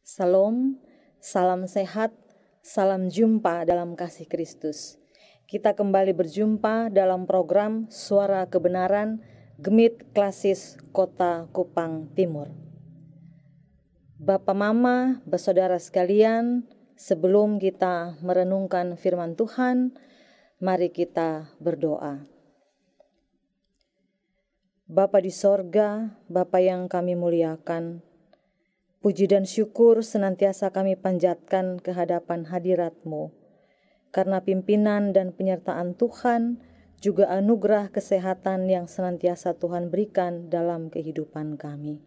Salam, salam sehat, salam jumpa dalam kasih Kristus. Kita kembali berjumpa dalam program Suara Kebenaran Gemit Klasis Kota Kupang Timur. Bapak Mama, bersaudara sekalian, sebelum kita merenungkan firman Tuhan, mari kita berdoa. Bapa di sorga, Bapa yang kami muliakan, puji dan syukur senantiasa kami panjatkan ke hadapan hadirat-Mu, karena pimpinan dan penyertaan Tuhan, juga anugerah kesehatan yang senantiasa Tuhan berikan dalam kehidupan kami.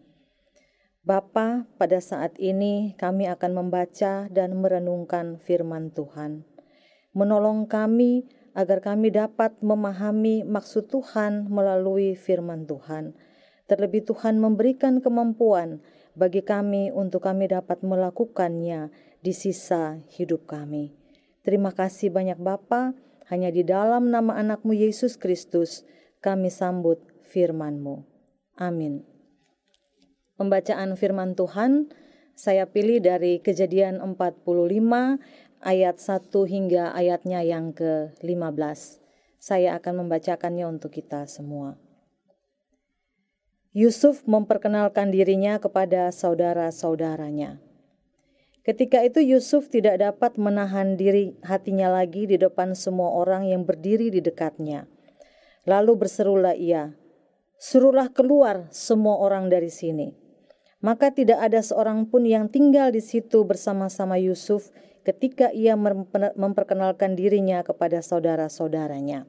Bapa, pada saat ini kami akan membaca dan merenungkan firman Tuhan. Menolong kami agar kami dapat memahami maksud Tuhan melalui firman Tuhan. Terlebih Tuhan memberikan kemampuan bagi kami untuk kami dapat melakukannya di sisa hidup kami. Terima kasih banyak Bapa, hanya di dalam nama anak-Mu Yesus Kristus kami sambut firman-Mu. Amin. Pembacaan firman Tuhan saya pilih dari Kejadian 45 ayat 1 hingga ayatnya yang ke-15. Saya akan membacakannya untuk kita semua. Yusuf memperkenalkan dirinya kepada saudara-saudaranya. Ketika itu Yusuf tidak dapat menahan diri hatinya lagi di depan semua orang yang berdiri di dekatnya. Lalu berserulah ia, "Suruhlah keluar semua orang dari sini." Maka tidak ada seorang pun yang tinggal di situ bersama-sama Yusuf ketika ia memperkenalkan dirinya kepada saudara-saudaranya.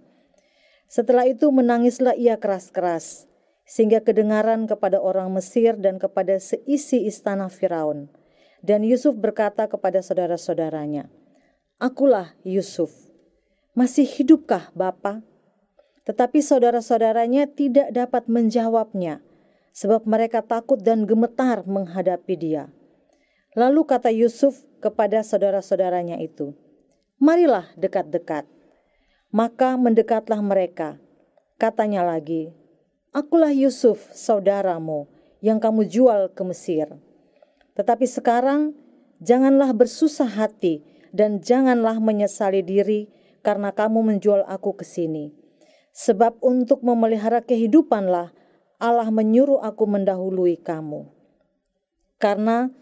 Setelah itu menangislah ia keras-keras, sehingga kedengaran kepada orang Mesir dan kepada seisi istana Firaun. Dan Yusuf berkata kepada saudara-saudaranya, "Akulah Yusuf. Masih hidupkah Bapa?" Tetapi saudara-saudaranya tidak dapat menjawabnya, sebab mereka takut dan gemetar menghadapi dia. Lalu kata Yusuf kepada saudara-saudaranya itu, "Marilah dekat-dekat." Maka mendekatlah mereka. Katanya lagi, "Akulah Yusuf, saudaramu, yang kamu jual ke Mesir. Tetapi sekarang, janganlah bersusah hati dan janganlah menyesali diri karena kamu menjual aku ke sini. Sebab untuk memelihara kehidupanlah Allah menyuruh aku mendahului kamu. Karena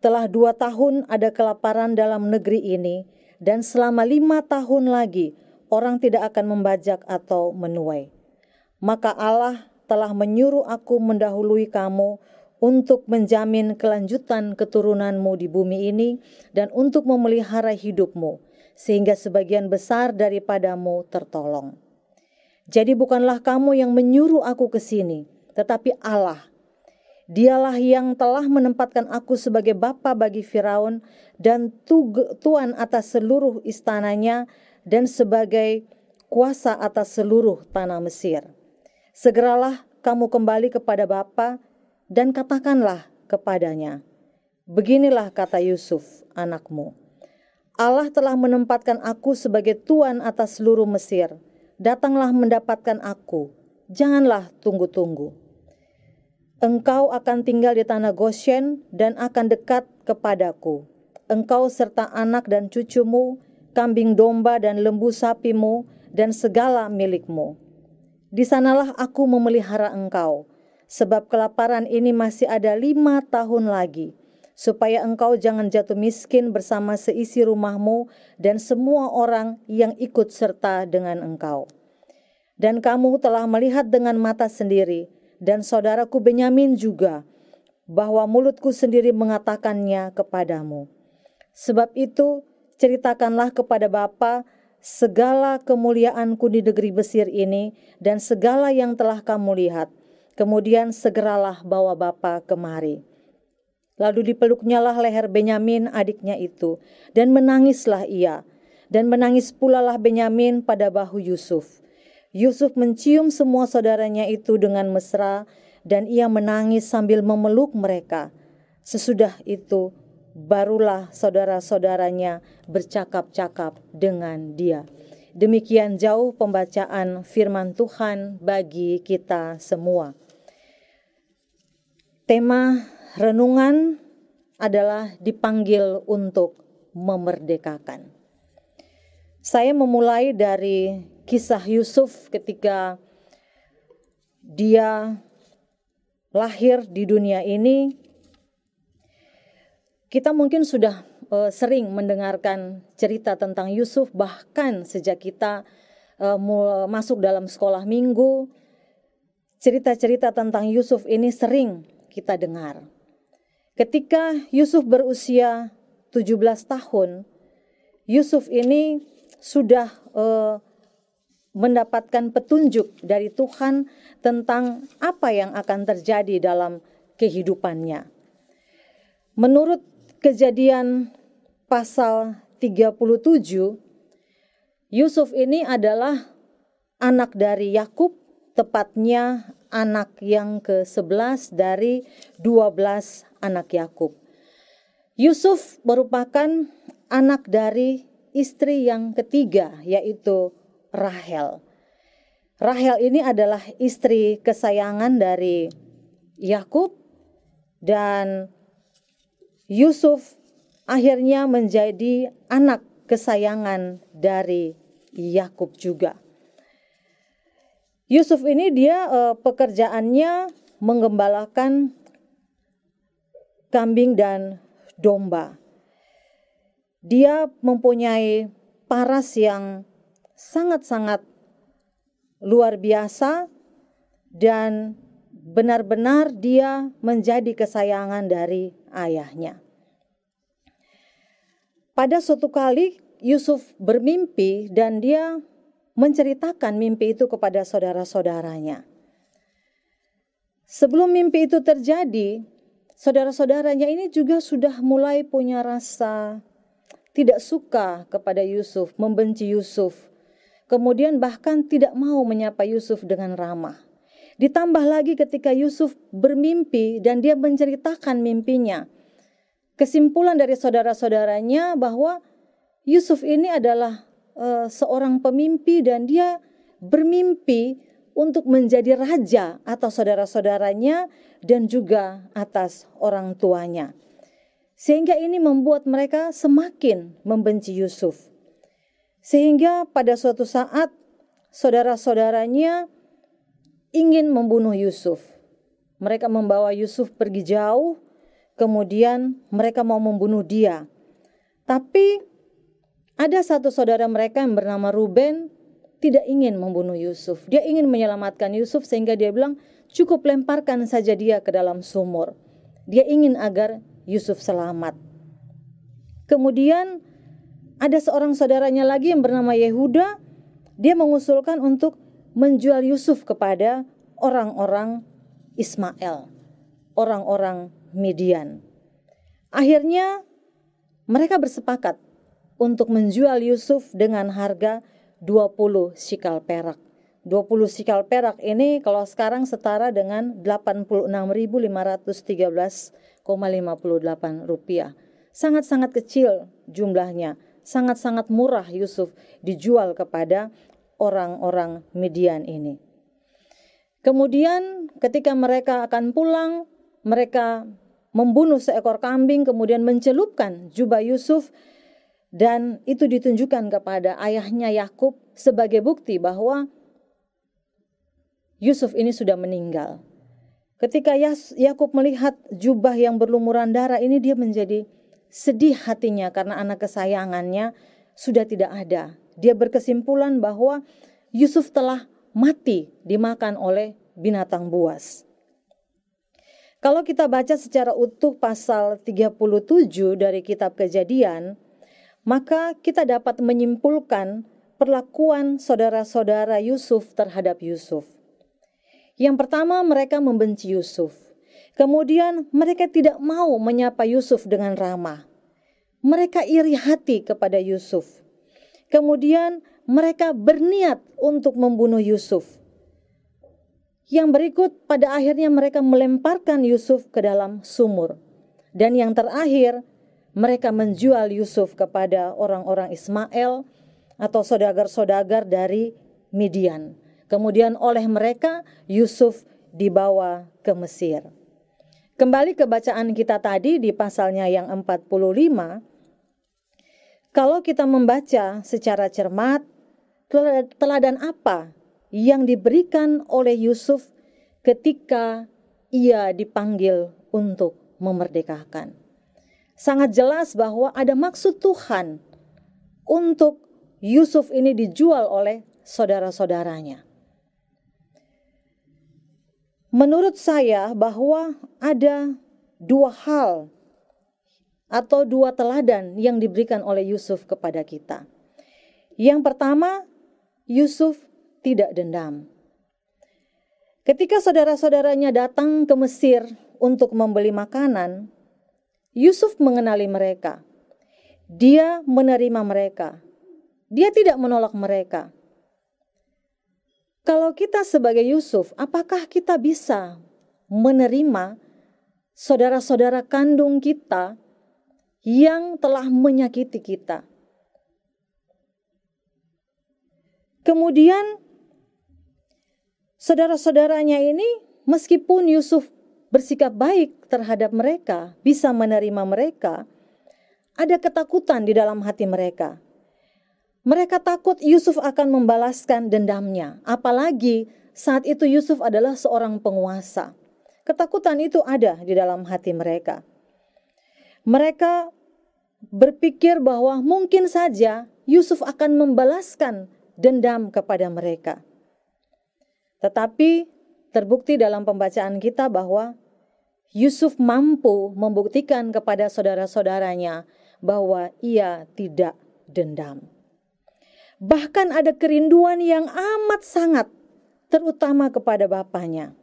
telah 2 tahun ada kelaparan dalam negeri ini, dan selama 5 tahun lagi orang tidak akan membajak atau menuai. Maka Allah telah menyuruh aku mendahului kamu untuk menjamin kelanjutan keturunanmu di bumi ini dan untuk memelihara hidupmu, sehingga sebagian besar daripadamu tertolong. Jadi bukanlah kamu yang menyuruh aku ke sini, tetapi Allah. Dialah yang telah menempatkan aku sebagai bapa bagi Firaun dan tuan atas seluruh istananya dan sebagai kuasa atas seluruh tanah Mesir. Segeralah kamu kembali kepada Bapa dan katakanlah kepadanya, beginilah kata Yusuf anakmu, Allah telah menempatkan aku sebagai tuan atas seluruh Mesir. Datanglah mendapatkan aku, janganlah tunggu-tunggu. Engkau akan tinggal di tanah Goshen dan akan dekat kepadaku. Engkau serta anak dan cucumu, kambing domba dan lembu sapimu, dan segala milikmu. Di sanalah aku memelihara engkau, sebab kelaparan ini masih ada 5 tahun lagi, supaya engkau jangan jatuh miskin bersama seisi rumahmu dan semua orang yang ikut serta dengan engkau. Dan kamu telah melihat dengan mata sendiri, dan saudaraku Benyamin juga, bahwa mulutku sendiri mengatakannya kepadamu. Sebab itu, ceritakanlah kepada Bapa segala kemuliaanku di negeri Mesir ini dan segala yang telah kamu lihat. Kemudian segeralah bawa Bapa kemari. Lalu dipeluknyalah leher Benyamin adiknya itu, dan menangislah ia. Dan menangis pula lah Benyamin pada bahu Yusuf. Yusuf mencium semua saudaranya itu dengan mesra, dan ia menangis sambil memeluk mereka. Sesudah itu, barulah saudara-saudaranya bercakap-cakap dengan dia. Demikian jauh pembacaan firman Tuhan bagi kita semua. Tema renungan adalah dipanggil untuk memerdekakan. Saya memulai dari kisah Yusuf ketika dia lahir di dunia ini. Kita mungkin sudah sering mendengarkan cerita tentang Yusuf, bahkan sejak kita masuk dalam sekolah minggu, cerita-cerita tentang Yusuf ini sering kita dengar. Ketika Yusuf berusia 17 tahun, Yusuf ini sudah mendapatkan petunjuk dari Tuhan tentang apa yang akan terjadi dalam kehidupannya. Menurut Kejadian pasal 37, Yusuf ini adalah anak dari Yakub, tepatnya anak yang ke-11 dari 12 anak Yakub. Yusuf merupakan anak dari istri yang ketiga, yaitu Rahel. Rahel ini adalah istri kesayangan dari Yakub, dan Yusuf akhirnya menjadi anak kesayangan dari Yakub juga. Yusuf ini dia pekerjaannya menggembalakan kambing dan domba. Dia mempunyai paras yang sangat-sangat luar biasa dan benar-benar dia menjadi kesayangan dari ayahnya. Pada suatu kali Yusuf bermimpi dan dia menceritakan mimpi itu kepada saudara-saudaranya. Sebelum mimpi itu terjadi, saudara-saudaranya ini juga sudah mulai punya rasa tidak suka kepada Yusuf, membenci Yusuf. Kemudian bahkan tidak mau menyapa Yusuf dengan ramah. Ditambah lagi ketika Yusuf bermimpi dan dia menceritakan mimpinya. Kesimpulan dari saudara-saudaranya bahwa Yusuf ini adalah seorang pemimpi dan dia bermimpi untuk menjadi raja atas saudara-saudaranya dan juga atas orang tuanya. Sehingga ini membuat mereka semakin membenci Yusuf. Sehingga pada suatu saat saudara-saudaranya ingin membunuh Yusuf. Mereka membawa Yusuf pergi jauh, kemudian mereka mau membunuh dia. Tapi ada satu saudara mereka yang bernama Ruben tidak ingin membunuh Yusuf. Dia ingin menyelamatkan Yusuf sehingga dia bilang, cukup lemparkan saja dia ke dalam sumur. Dia ingin agar Yusuf selamat. Kemudian ada seorang saudaranya lagi yang bernama Yehuda. Dia mengusulkan untuk menjual Yusuf kepada orang-orang Ismail, orang-orang Midian. Akhirnya mereka bersepakat untuk menjual Yusuf dengan harga 20 shikal perak. 20 shikal perak ini kalau sekarang setara dengan 86.513,58 rupiah. Sangat-sangat kecil jumlahnya, sangat-sangat murah Yusuf dijual kepada orang-orang Midian ini. Kemudian ketika mereka akan pulang, mereka membunuh seekor kambing, kemudian mencelupkan jubah Yusuf, dan itu ditunjukkan kepada ayahnya Yakub sebagai bukti bahwa Yusuf ini sudah meninggal. Ketika Yakub melihat jubah yang berlumuran darah ini, dia menjadi sedih hatinya karena anak kesayangannya sudah tidak ada. Dia berkesimpulan bahwa Yusuf telah mati dimakan oleh binatang buas. Kalau kita baca secara utuh pasal 37 dari kitab Kejadian, maka kita dapat menyimpulkan perlakuan saudara-saudara Yusuf terhadap Yusuf. Yang pertama, mereka membenci Yusuf. Kemudian mereka tidak mau menyapa Yusuf dengan ramah. Mereka iri hati kepada Yusuf. Kemudian mereka berniat untuk membunuh Yusuf. Yang berikut, pada akhirnya mereka melemparkan Yusuf ke dalam sumur. Dan yang terakhir, mereka menjual Yusuf kepada orang-orang Ismail atau saudagar-saudagar dari Midian. Kemudian oleh mereka Yusuf dibawa ke Mesir. Kembali ke bacaan kita tadi di pasalnya yang 45, kalau kita membaca secara cermat, teladan apa yang diberikan oleh Yusuf ketika ia dipanggil untuk memerdekakan. Sangat jelas bahwa ada maksud Tuhan untuk Yusuf ini dijual oleh saudara-saudaranya. Menurut saya bahwa ada dua hal atau dua teladan yang diberikan oleh Yusuf kepada kita. Yang pertama, Yusuf tidak dendam. Ketika saudara-saudaranya datang ke Mesir untuk membeli makanan, Yusuf mengenali mereka. Dia menerima mereka. Dia tidak menolak mereka. Kalau kita sebagai Yusuf, apakah kita bisa menerima saudara-saudara kandung kita yang telah menyakiti kita? Kemudian saudara-saudaranya ini, meskipun Yusuf bersikap baik terhadap mereka, bisa menerima mereka, ada ketakutan di dalam hati mereka. Mereka takut Yusuf akan membalaskan dendamnya, apalagi saat itu Yusuf adalah seorang penguasa. Ketakutan itu ada di dalam hati mereka. Mereka berpikir bahwa mungkin saja Yusuf akan membalaskan dendam kepada mereka. Tetapi terbukti dalam pembacaan kita bahwa Yusuf mampu membuktikan kepada saudara-saudaranya bahwa ia tidak dendam. Bahkan ada kerinduan yang amat sangat, terutama kepada bapaknya.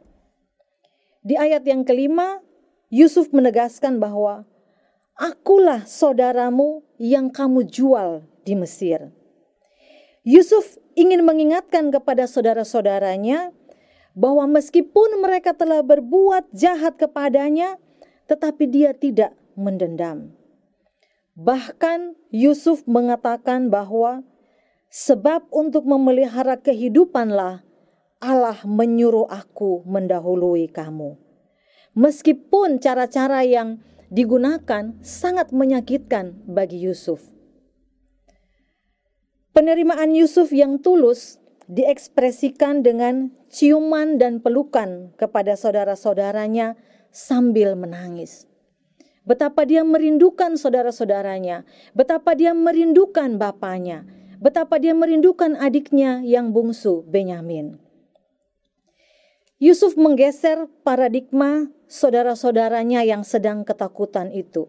Di ayat yang kelima, Yusuf menegaskan bahwa akulah saudaramu yang kamu jual di Mesir. Yusuf ingin mengingatkan kepada saudara-saudaranya bahwa meskipun mereka telah berbuat jahat kepadanya, tetapi dia tidak mendendam. Bahkan Yusuf mengatakan bahwa sebab untuk memelihara kehidupanlah Allah menyuruh aku mendahului kamu. Meskipun cara-cara yang digunakan sangat menyakitkan bagi Yusuf. Penerimaan Yusuf yang tulus diekspresikan dengan ciuman dan pelukan kepada saudara-saudaranya sambil menangis. Betapa dia merindukan saudara-saudaranya, betapa dia merindukan bapaknya, betapa dia merindukan adiknya yang bungsu, Benyamin. Yusuf menggeser paradigma saudara-saudaranya yang sedang ketakutan itu.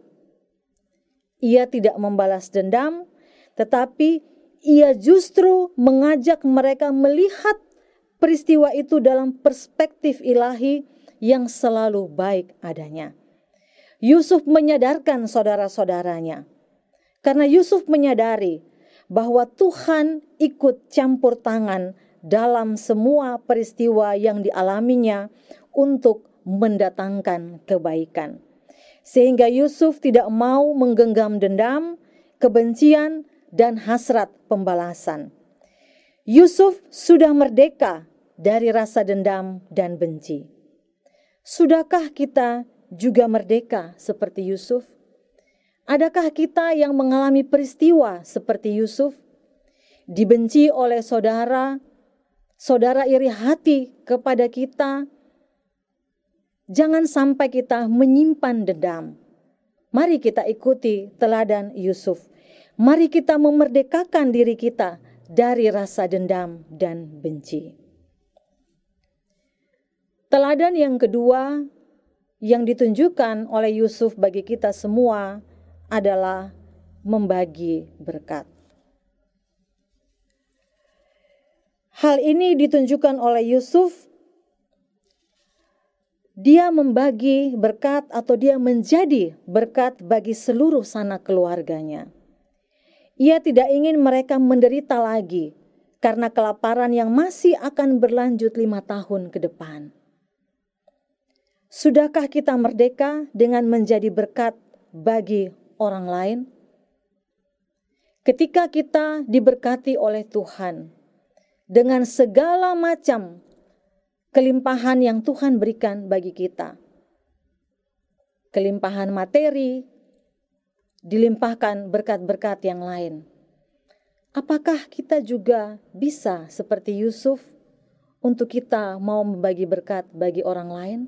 Ia tidak membalas dendam, tetapi ia justru mengajak mereka melihat peristiwa itu dalam perspektif ilahi yang selalu baik adanya. Yusuf menyadarkan saudara-saudaranya, karena Yusuf menyadari bahwa Tuhan ikut campur tangan dalam semua peristiwa yang dialaminya untuk mendatangkan kebaikan. Sehingga Yusuf tidak mau menggenggam dendam, kebencian, dan hasrat pembalasan. Yusuf sudah merdeka dari rasa dendam dan benci. Sudahkah kita juga merdeka seperti Yusuf? Adakah kita yang mengalami peristiwa seperti Yusuf? Dibenci oleh saudara, saudara iri hati kepada kita. Jangan sampai kita menyimpan dendam. Mari kita ikuti teladan Yusuf. Mari kita memerdekakan diri kita dari rasa dendam dan benci. Teladan yang kedua yang ditunjukkan oleh Yusuf bagi kita semua adalah membagi berkat. Hal ini ditunjukkan oleh Yusuf. Dia membagi berkat atau dia menjadi berkat bagi seluruh sanak keluarganya. Ia tidak ingin mereka menderita lagi karena kelaparan yang masih akan berlanjut 5 tahun ke depan. Sudahkah kita merdeka dengan menjadi berkat bagi orang lain? Ketika kita diberkati oleh Tuhan dengan segala macam kelimpahan yang Tuhan berikan bagi kita, kelimpahan materi, dilimpahkan berkat-berkat yang lain. Apakah kita juga bisa seperti Yusuf untuk kita mau membagi berkat bagi orang lain?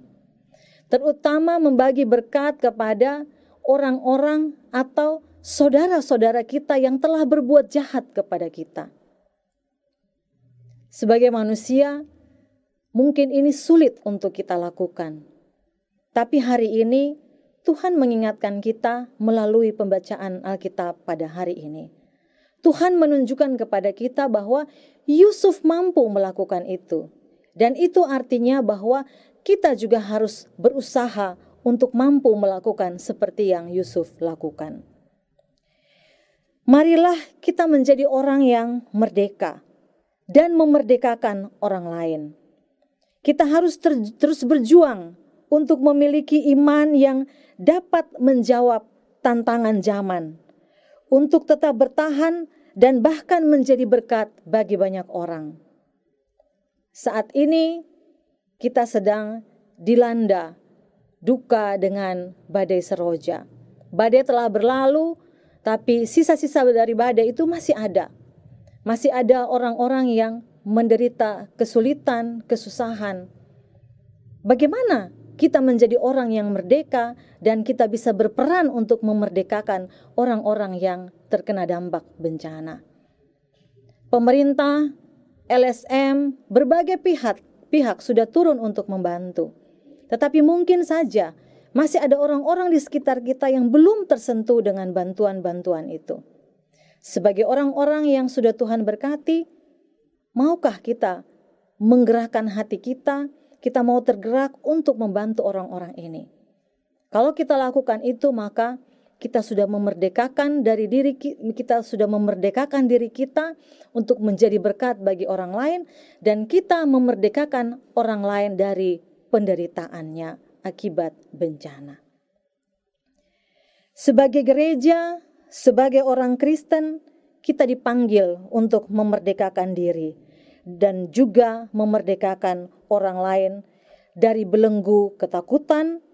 Terutama membagi berkat kepada orang-orang atau saudara-saudara kita yang telah berbuat jahat kepada kita. Sebagai manusia, mungkin ini sulit untuk kita lakukan. Tapi hari ini, Tuhan mengingatkan kita melalui pembacaan Alkitab pada hari ini. Tuhan menunjukkan kepada kita bahwa Yusuf mampu melakukan itu. Dan itu artinya bahwa kita juga harus berusaha untuk mampu melakukan seperti yang Yusuf lakukan. Marilah kita menjadi orang yang merdeka dan memerdekakan orang lain. Kita harus terus berjuang untuk memiliki iman yang dapat menjawab tantangan zaman, untuk tetap bertahan dan bahkan menjadi berkat bagi banyak orang. Saat ini kita sedang dilanda duka dengan badai Seroja. Badai telah berlalu, tapi sisa-sisa dari badai itu masih ada. Masih ada orang-orang yang menderita kesulitan, kesusahan. Bagaimana kita menjadi orang yang merdeka dan kita bisa berperan untuk memerdekakan orang-orang yang terkena dampak bencana? Pemerintah, LSM, berbagai pihak sudah turun untuk membantu. Tetapi mungkin saja masih ada orang-orang di sekitar kita yang belum tersentuh dengan bantuan-bantuan itu. Sebagai orang-orang yang sudah Tuhan berkati, maukah kita menggerakkan hati kita mau tergerak untuk membantu orang-orang ini? Kalau kita lakukan itu, maka kita sudah memerdekakan diri kita untuk menjadi berkat bagi orang lain, dan kita memerdekakan orang lain dari penderitaannya akibat bencana. Sebagai gereja, sebagai orang Kristen, kita dipanggil untuk memerdekakan diri dan juga memerdekakan orang lain dari belenggu ketakutan,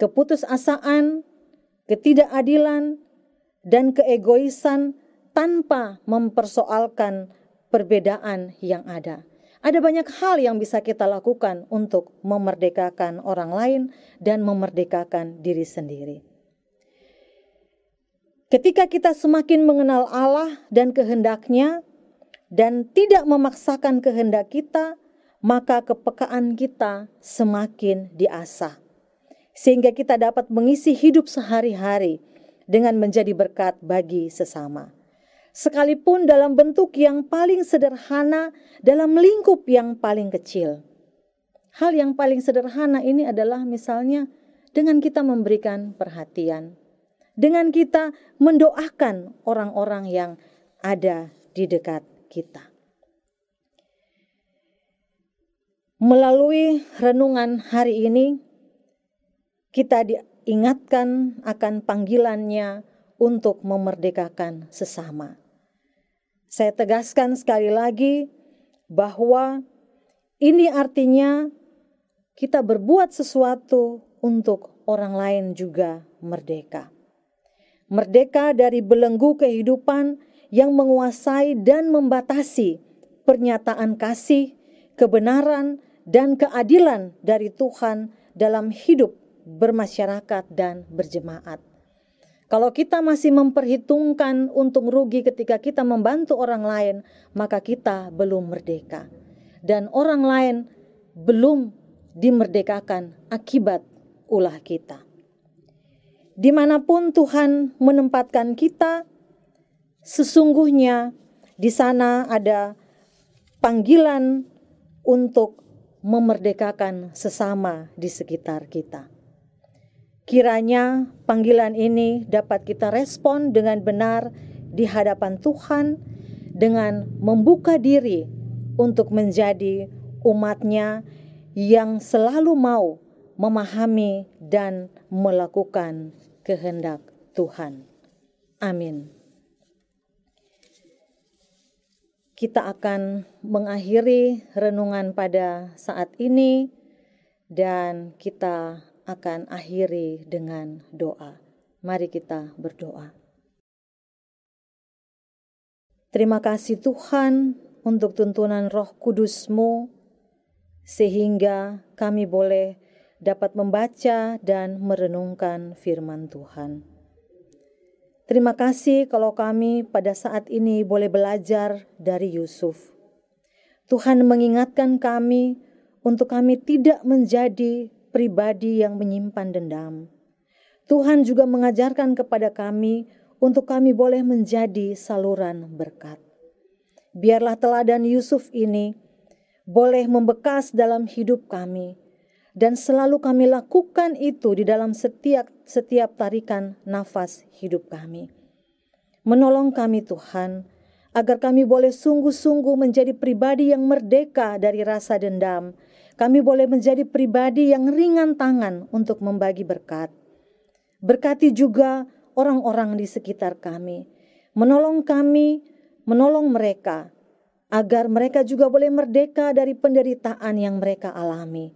keputusasaan, ketidakadilan, dan keegoisan tanpa mempersoalkan perbedaan yang ada. Ada banyak hal yang bisa kita lakukan untuk memerdekakan orang lain dan memerdekakan diri sendiri. Ketika kita semakin mengenal Allah dan kehendak-Nya dan tidak memaksakan kehendak kita, maka kepekaan kita semakin diasah, sehingga kita dapat mengisi hidup sehari-hari dengan menjadi berkat bagi sesama. Sekalipun dalam bentuk yang paling sederhana, dalam lingkup yang paling kecil. Hal yang paling sederhana ini adalah misalnya dengan kita memberikan perhatian, dengan kita mendoakan orang-orang yang ada di dekat kita. Melalui renungan hari ini, kita diingatkan akan panggilannya untuk memerdekakan sesama. Saya tegaskan sekali lagi bahwa ini artinya kita berbuat sesuatu untuk orang lain juga merdeka. Merdeka dari belenggu kehidupan yang menguasai dan membatasi pernyataan kasih, kebenaran, dan keadilan dari Tuhan dalam hidup bermasyarakat dan berjemaat. Kalau kita masih memperhitungkan untung rugi ketika kita membantu orang lain, maka kita belum merdeka. Dan orang lain belum dimerdekakan akibat ulah kita. Dimanapun Tuhan menempatkan kita, sesungguhnya di sana ada panggilan untuk memerdekakan sesama di sekitar kita. Kiranya panggilan ini dapat kita respon dengan benar di hadapan Tuhan dengan membuka diri untuk menjadi umat-Nya yang selalu mau memahami dan melakukan kehendak Tuhan. Amin. Kita akan mengakhiri renungan pada saat ini dan kita akan akhiri dengan doa. Mari kita berdoa. Terima kasih Tuhan untuk tuntunan Roh Kudus-Mu, sehingga kami boleh dapat membaca dan merenungkan firman Tuhan. Terima kasih kalau kami pada saat ini boleh belajar dari Yusuf. Tuhan mengingatkan kami untuk kami tidak menjadi pribadi yang menyimpan dendam. Tuhan juga mengajarkan kepada kami untuk kami boleh menjadi saluran berkat. Biarlah teladan Yusuf ini boleh membekas dalam hidup kami, dan selalu kami lakukan itu di dalam setiap tarikan nafas hidup kami. Menolong kami Tuhan, agar kami boleh sungguh-sungguh menjadi pribadi yang merdeka dari rasa dendam. Kami boleh menjadi pribadi yang ringan tangan untuk membagi berkat. Berkati juga orang-orang di sekitar kami. Menolong kami, menolong mereka, agar mereka juga boleh merdeka dari penderitaan yang mereka alami.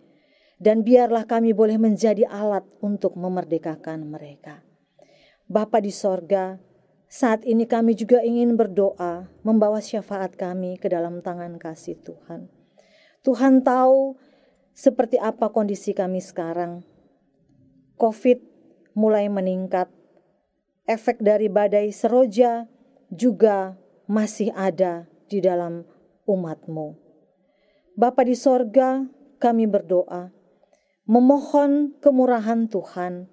Dan biarlah kami boleh menjadi alat untuk memerdekakan mereka. Bapa di sorga, saat ini kami juga ingin berdoa, membawa syafaat kami ke dalam tangan kasih Tuhan. Tuhan tahu seperti apa kondisi kami sekarang. COVID mulai meningkat. Efek dari badai seroja juga masih ada di dalam umat-Mu. Bapa di sorga, kami berdoa, memohon kemurahan Tuhan,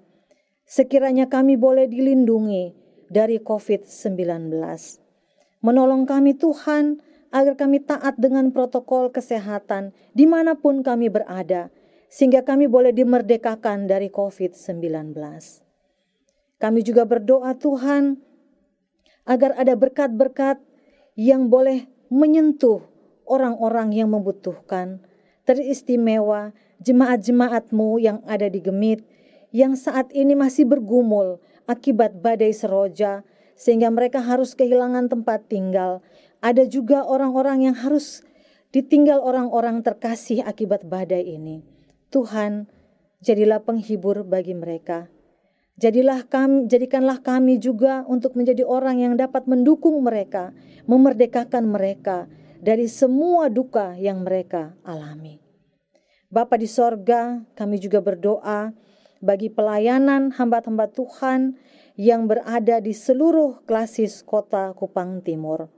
sekiranya kami boleh dilindungi dari COVID-19. Menolong kami Tuhan, agar kami taat dengan protokol kesehatan dimanapun kami berada, sehingga kami boleh dimerdekakan dari COVID-19. Kami juga berdoa Tuhan, agar ada berkat-berkat yang boleh menyentuh orang-orang yang membutuhkan, teristimewa jemaat-jemaat-Mu yang ada di Gemit, yang saat ini masih bergumul akibat badai seroja, sehingga mereka harus kehilangan tempat tinggal. Ada juga orang-orang yang harus ditinggal orang-orang terkasih akibat badai ini. Tuhan, jadilah penghibur bagi mereka. Jadikanlah kami juga untuk menjadi orang yang dapat mendukung mereka, memerdekakan mereka dari semua duka yang mereka alami. Bapa di sorga, kami juga berdoa bagi pelayanan hamba-hamba Tuhan yang berada di seluruh klasis kota Kupang Timur.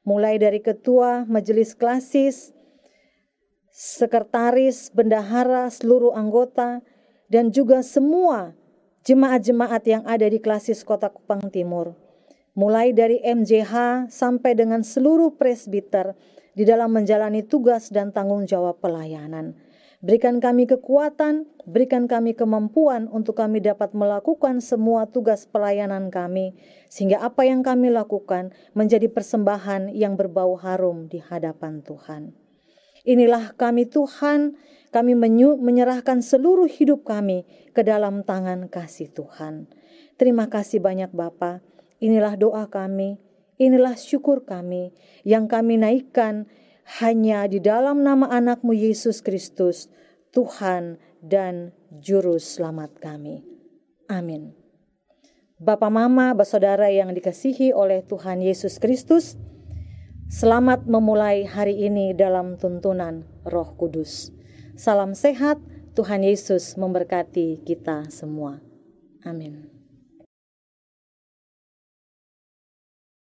Mulai dari ketua majelis klasis, sekretaris, bendahara, seluruh anggota, dan juga semua jemaat-jemaat yang ada di klasis kota Kupang Timur. Mulai dari MJH sampai dengan seluruh presbiter di dalam menjalani tugas dan tanggung jawab pelayanan. Berikan kami kekuatan, berikan kami kemampuan untuk kami dapat melakukan semua tugas pelayanan kami, sehingga apa yang kami lakukan menjadi persembahan yang berbau harum di hadapan Tuhan. Inilah kami Tuhan, kami menyerahkan seluruh hidup kami ke dalam tangan kasih Tuhan. Terima kasih banyak Bapa. Inilah doa kami, inilah syukur kami yang kami naikkan hanya di dalam nama anak-Mu Yesus Kristus, Tuhan dan Juru Selamat kami. Amin. Bapa, Mama, Saudara yang dikasihi oleh Tuhan Yesus Kristus, selamat memulai hari ini dalam tuntunan Roh Kudus. Salam sehat, Tuhan Yesus memberkati kita semua. Amin.